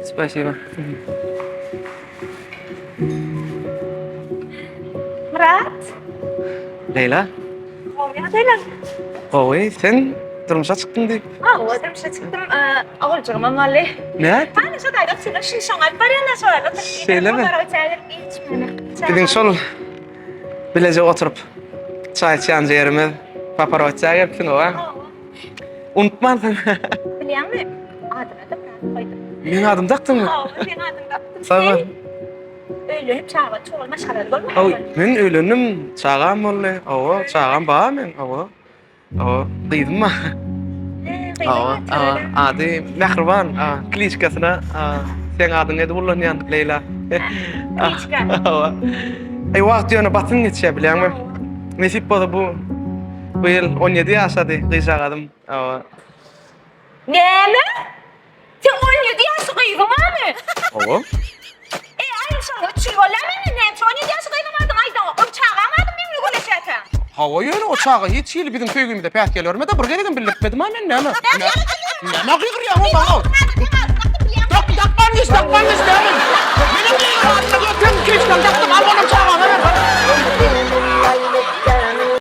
Спасибо. Murat. Leyla. Olmuyor değil. Oy, sen durmuşa çıktın deyip. O adam şey çıktım. Ağırcığım ama ne? Ne? Ben de şöyle ayrıca şunu şangal var ya ne sonra. Söyleme. Gidin şol. Bilece oturup. Çay içen yerime. Paparotta gelipsin o ha. Unutmadın. Biliyor musun? Adına da Murat koydum. Benim adım taktın mı? Benim adım da. Sağ ol. Öyle çağırma çoğulma şararı var mı? Oy, men ölendim. Çağam olle. Owo, çağam ba men. Owo. Owo, duydun mu? Owo, adi Mehriban. Klişkasına sen adın edi kullanyan Leyla. Klişka. Owo. Ay wagt ýöne batyn geçýär bilýärmi? Nesip boldy bu. Bu ýyl 17 ýaşady, gyşagadym. Owo. Näme? Sen 17 yaşa kıydın Owo. Aynı sana çiğolamını ne? 17 yaşa kıydımadın aydan. O çağamadım ben öyle şeyden. Hawa ýöne o çağa hiç ýyl bizim köýgümizde päät gelýärmi da bir gelegin bilipmedim ha men näme? Näme gyrýar o baga? Dakpan iş, dakpan iş. Benim de ýaratma götüm keçden dakpan